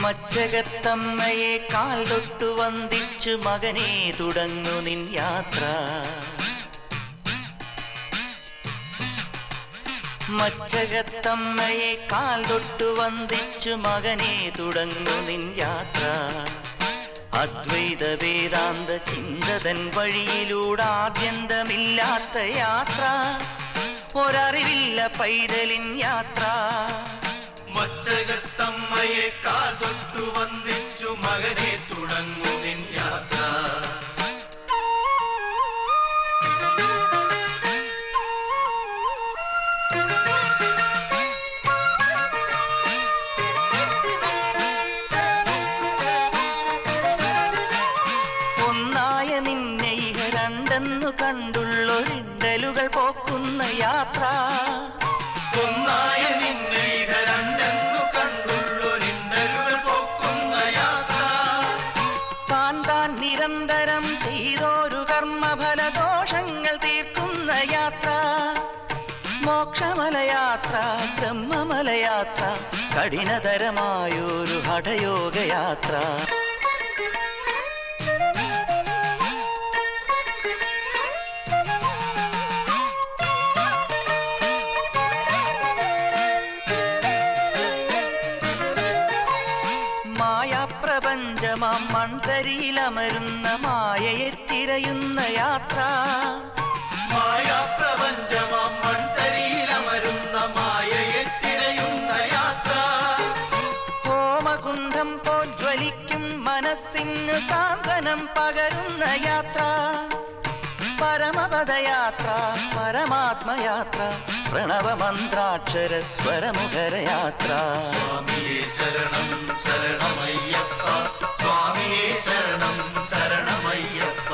മച്ചകത്തമ്മയെ കാൽ തൊട്ടു വന്ദിച്ചു മകനെ തുടങ്ങു നിൻ യാത്ര. മച്ചകത്തമ്മയെ കാൽ തൊട്ടു വന്ദിച്ചു മകനെ തുടങ്ങു നിൻ യാത്ര. അദ്വൈത വേദാന്ത ചിന്തതൻ വഴിയിലൂടാദ്യന്തമില്ലാത്ത യാത്ര. ഒരറിവില്ല പൈതലിൻ യാത്ര. മച്ചകത്തമ്മയെ കാൽ തൊട്ടു വന്ദിച്ചു മകനെ തുടങ്ങു നിൻ യാത്ര. ഒന്നായ നിന്നെ ഇഹ രണ്ടെന്നു കണ്ടുള്ളൊരിണ്ടലുകൾ പോക്കുന്ന യാത്ര. ഒന്നായ നിന്നെ ഇഹ രണ്ടെന്നു കണ്ടുള്ളൊരിണ്ടലുകൾ പോക്കുന്ന യാത്ര. താൻ താൻ നിരന്തരം ചെയ്തോരു കർമ്മഫലദോഷങ്ങൾ തീർക്കുന്ന യാത്ര. മോക്ഷമലയാത്ര, ബ്രഹ്മമലയാത്ര, കഠിനതരമായൊരു ഹഠയോഗയാത്ര. മായാപ്രപഞ്ചമാം മൺതരിയിലമരുന്ന മായയെ തിരയുന്ന യാത്ര. മായാപ്രപഞ്ചമാം മൺതരിയിലമരുന്ന മായയെ തിരയുന്ന യാത്ര. ഹോമകുണ്ഠം പോൽ ജ്വലിക്കും മനസ്സിന് സാന്ത്വനം പകരുന്ന യാത്ര. പരമപദയാത്ര, പരമാത്മയാത്ര, പ്രണവമന്ത്രാക്ഷര സ്വരമുഖരയാത്ര. സ്വാമിയേ ശരണം ശരണമയ്യപ്പ. സ്വാമിയേ ശരണം ശരണമയ്യപ്പ.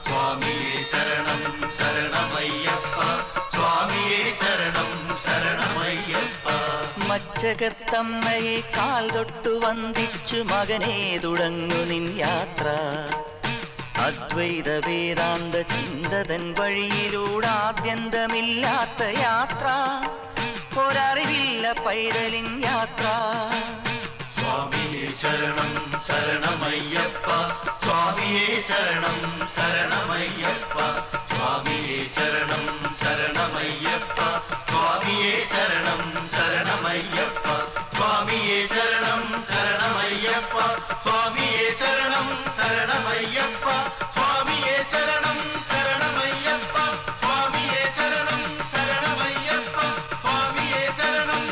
സ്വാമിയേ ശരണം ശരണമയ്യപ്പ. സ്വാമിയേ ശരണം ശരണമയ്യപ്പ. മച്ചകത്തമ്മയെ കാൽ തൊട്ടു വന്ദിച്ചു മകനെ തുടങ്ങു നിൻ യാത്ര. അദ്വൈത വേദാന്ത ചിന്തതൻ വഴിയിലൂടാദ്യന്തമില്ലാത്ത യാത്ര. ഒരറിവില്ല പൈതലിൻ യാത്ര. സ്വാമിയേ ശരണം ശരണമയ്യപ്പ. സ്വാമിയേ ശരണം ശരണമയ്യപ്പ. സ്വാമിയേ ശരണം ശരണമയ്യപ്പ. സ്വാമിയേ ശരണം ശരണമയ്യപ്പ. സ്വാമിയേ ശരണം ശരണമയ്യപ്പ. സ്വാമിയേ ശരണം ശരണമയ്യപ്പ. സ്വാമിയേ ശരണം ശരണമയ്യപ്പ. സ്വാമിയേ ശരണം ശരണമയ്യപ്പ. സ്വാമിയേ ശരണം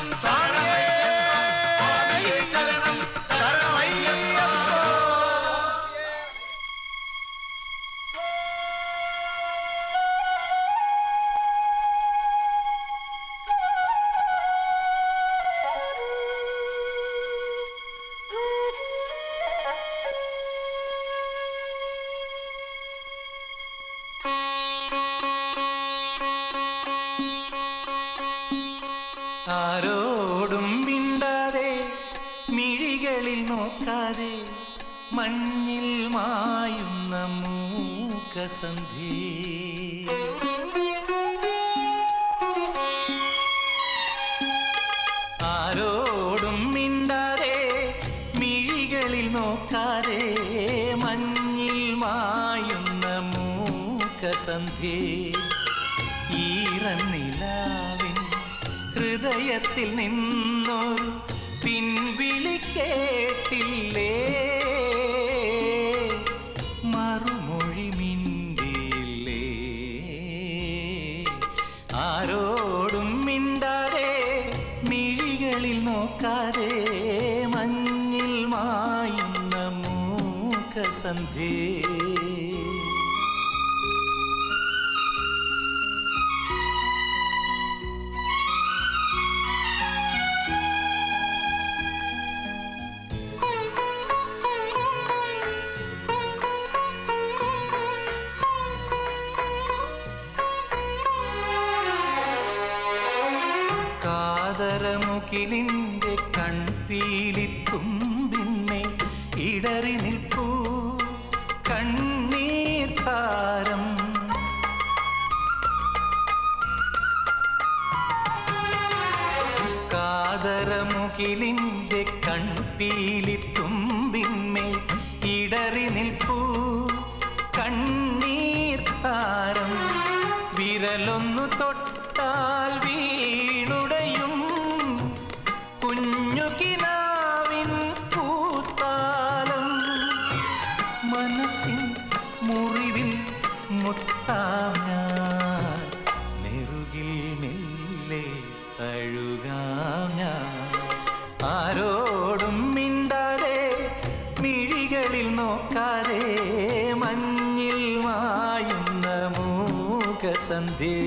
ആരോടും മിണ്ടാതെ മിഴികളിൽ നോക്കാതെ മഞ്ഞിൽ മായുന്ന മൂകസന്ധി. ആരോടും മിണ്ടാതെ മിഴികളിൽ നോക്കാതെ മഞ്ഞിൽ മായുന്ന മൂകസന്ധി. ഈറന്നിലാവിൻ ഹൃദയത്തിൽ നിന്നൊരു പിൻവിളി കേട്ടില്ലേ? മറുമൊഴി മിണ്ടിയില്ലേ? ആരോടും മിണ്ടാതെ മിഴികളിൽ നോക്കാതെ മഞ്ഞിൽ മായുന്ന മൂകസന്ധി. കാതരമുകിലിന്റെ കൺപീലിത്തുമ്പിന്നെ ഇടറി നിൽപ്പൂ കണ്ണീർ താരം. കാതരമുകിലിന്റെ കൺപീലിത്തും ഇടറി നിൽപ്പൂ കണ്ണീർ താരം വിരലൊന്നു തൊട്ടാൽ വീണുടയും കുഞ്ഞു കിനാവിൻ പൂത്താലം മനസ്സിൻ മുറിവിൽ മുത്താം ഞാൻ നെറുകിൽ മെല്ലെ തഴുകാം ഞാൻ ആരോടും മിണ്ടാതെ മിഴികളിൽ നോക്കാതെ മഞ്ഞിൽ മായുന്ന മൂകസന്ധ്യേ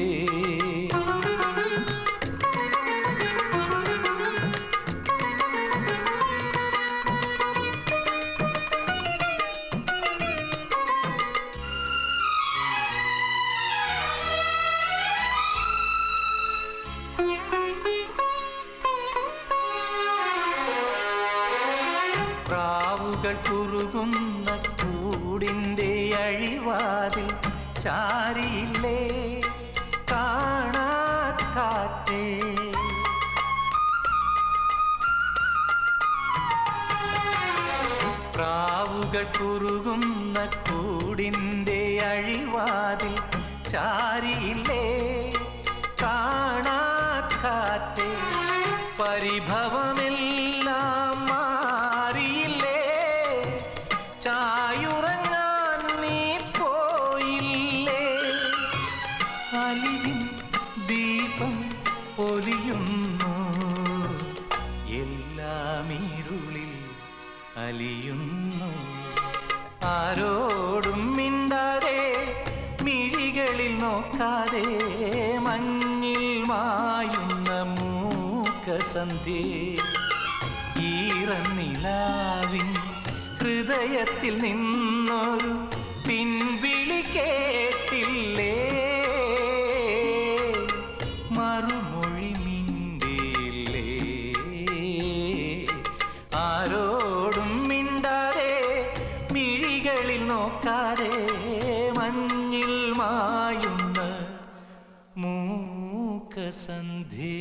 പ്രാവുകൾ കുറുകുന്ന കൂടിൻ്റെ അഴിവാതിൽ ചാരിയില്ലേ കാണാക്കാറ്റേ പ്രാവുകൾ കുറുകുന്ന കൂടിൻ്റെ അഴിവാതിൽ ചാരിയില്ലേ കാണാക്കാറ്റേ പരിഭവമെല്ലാം മാറിയില്ലേ ചായുറങ്ങാൻ നീ പോയില്ലേ അലിവിൻ ദീപം പൊലിയുന്നു എല്ലാം ഇരുളിൽ അലിയുന്നു ആരോടും മിണ്ടാതെ മിഴികളിൽ നോക്കാതെ മഞ്ഞിൽ മായുന്ന മൂകസന്ധ്യേ ഈറന്നിലാവിൻ ഹൃദയത്തിൽ നിന്നൊരു പിൻവിളി കേട്ടില്ലേ മറുമൊഴി മിണ്ടിയില്ലേ ആരോടും മിണ്ടാതെ മിഴികളിൽ നോക്കാതെ മഞ്ഞിൽ മായുന്ന മൂകസന്ധ്യേ